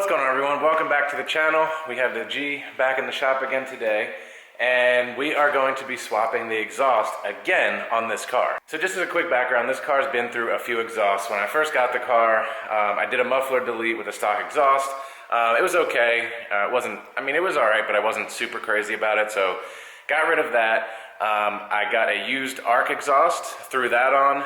What's going on, everyone? Welcome back to the channel. We have the G back in the shop again today, and we are going to be swapping the exhaust again on this car. So just as a quick background, this car's been through a few exhausts. When I first got the car, I did a muffler delete with a stock exhaust. It was okay. It was all right, but I wasn't super crazy about it, so got rid of that. I got a used ARK exhaust, threw that on,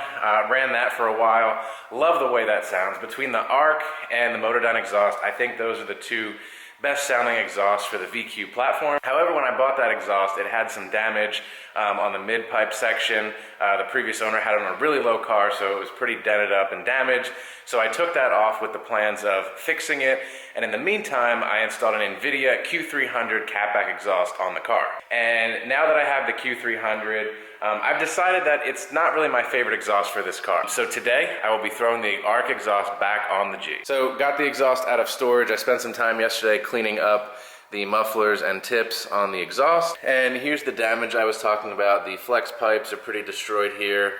ran that for a while. Love the way that sounds. Between the ARK and the Motordyne exhaust, I think those are the two best sounding exhausts for the VQ platform. However, when I bought that exhaust, it had some damage on the mid pipe section. The previous owner had it on a really low car, so it was pretty dented up and damaged. So I took that off with the plans of fixing it, and in the meantime, I installed an Invidia Q300 catback exhaust on the car. And now that I have the Q300, I've decided that it's not really my favorite exhaust for this car. So today, I will be throwing the ARK exhaust back on the G. So got the exhaust out of storage. I spent some time yesterday cleaning up the mufflers and tips on the exhaust. And here's the damage I was talking about. The flex pipes are pretty destroyed here.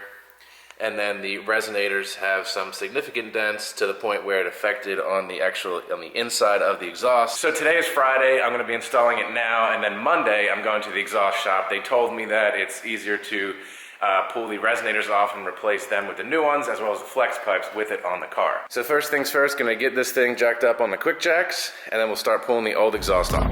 And then the resonators have some significant dents to the point where it affected on the inside of the exhaust. So today is Friday, I'm gonna be installing it now, and then Monday I'm going to the exhaust shop. They told me that it's easier to pull the resonators off and replace them with the new ones, as well as the flex pipes with it on the car. So first things first, gonna get this thing jacked up on the quick jacks, and then we'll start pulling the old exhaust off.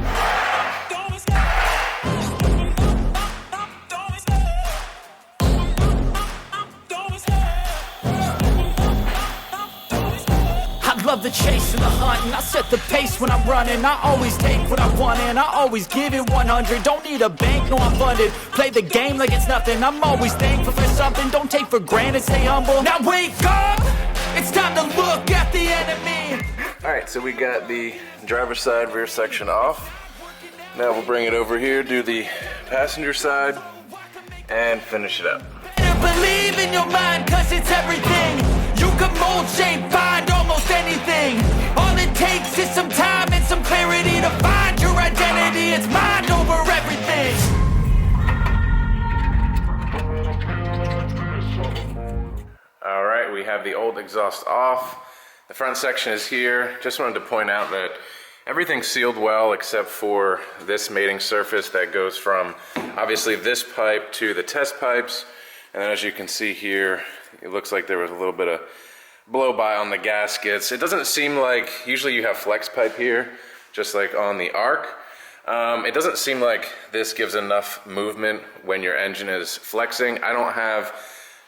Love the chase and the hunt, and I set the pace when I'm running. I always take what I want and I always give it 100. Don't need a bank, no I'm funded. Play the game like it's nothing. I'm always thankful for something. Don't take for granted, stay humble. Now wake up, it's time to look at the enemy. Alright, so we got the driver's side rear section off. Now we'll bring it over here, do the passenger side, and finish it up. Believe in your mind, cause it's everything. You can mold, shape, find almost anything. All it takes is some time and some clarity to find your identity. It's mind over everything. All right, we have the old exhaust off. The front section is here. Just wanted to point out that everything's sealed well except for this mating surface that goes from obviously this pipe to the test pipes. And then as you can see here, it looks like there was a little bit of blow by on the gaskets. It doesn't seem like, usually you have flex pipe here, just like on the ARK. It doesn't seem like this gives enough movement when your engine is flexing. I don't have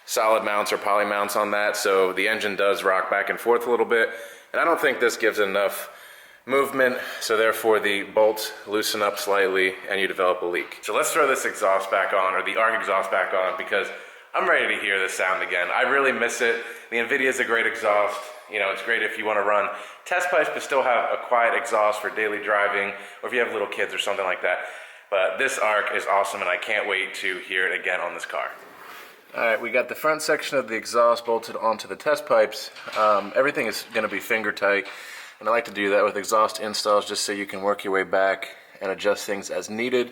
solid mounts or poly mounts on that, so the engine does rock back and forth a little bit. And I don't think this gives enough movement, so therefore the bolts loosen up slightly and you develop a leak. So let's throw this exhaust back on, or the ARK exhaust back on, because I'm ready to hear this sound again. I really miss it. The Invidia is a great exhaust. You know, it's great if you want to run test pipes but still have a quiet exhaust for daily driving, or if you have little kids or something like that. But this ARK is awesome, and I can't wait to hear it again on this car. All right, we got the front section of the exhaust bolted onto the test pipes. Everything is going to be finger tight, and I like to do that with exhaust installs just so you can work your way back and adjust things as needed.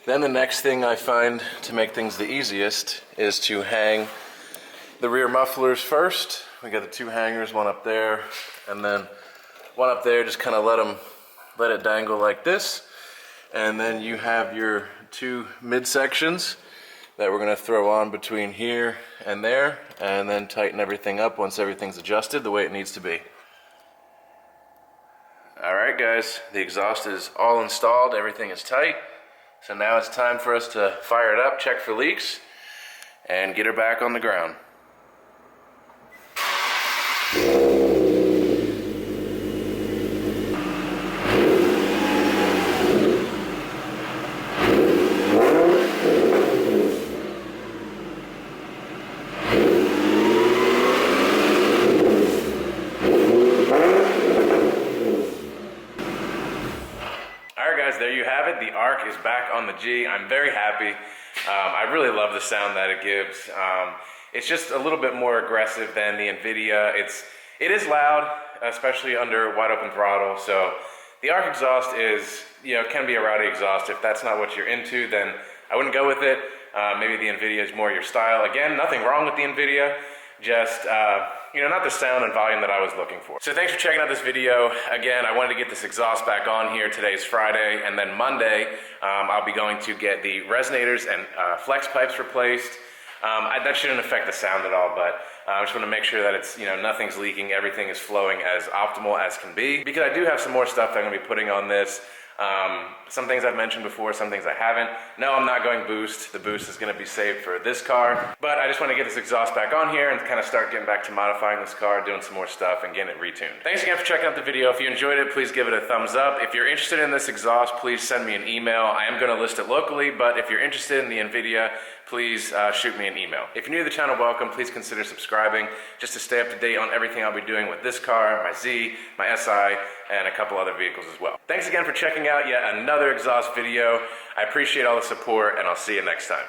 Then the next thing I find to make things the easiest is to hang the rear mufflers first. We got the two hangers, one up there and then one up there. Just kind of let it dangle like this. And then you have your two midsections that we're gonna throw on between here and there, and then tighten everything up once everything's adjusted the way it needs to be. All right, guys, the exhaust is all installed, everything is tight. So now it's time for us to fire it up, check for leaks, and get her back on the ground. There you have it. The ARK is back on the G. I'm very happy. I really love the sound that it gives. It's just a little bit more aggressive than the Invidia. It is loud, especially under wide open throttle. So the ARK exhaust is, can be a rowdy exhaust. If that's not what you're into, then I wouldn't go with it. Maybe the Invidia is more your style. Again, nothing wrong with the Invidia. Just not the sound and volume that I was looking for. So thanks for checking out this video. Again, I wanted to get this exhaust back on here. Today's Friday, and then Monday, I'll be going to get the resonators and flex pipes replaced. That shouldn't affect the sound at all, but I just want to make sure that it's, nothing's leaking, everything is flowing as optimal as can be, because I do have some more stuff that I'm going to be putting on this. Some things I've mentioned before, some things I haven't. No, I'm not going boost. The boost is going to be saved for this car, but I just want to get this exhaust back on here and kind of start getting back to modifying this car, doing some more stuff and getting it retuned. Thanks again for checking out the video. If you enjoyed it, please give it a thumbs up. If you're interested in this exhaust, please send me an email. I am going to list it locally, but if you're interested in the Invidia, please shoot me an email. If you're new to the channel, welcome. Please consider subscribing just to stay up to date on everything I'll be doing with this car, my Z, my SI, and a couple other vehicles as well. Thanks again for checking out yet another exhaust video. I appreciate all the support, and I'll see you next time.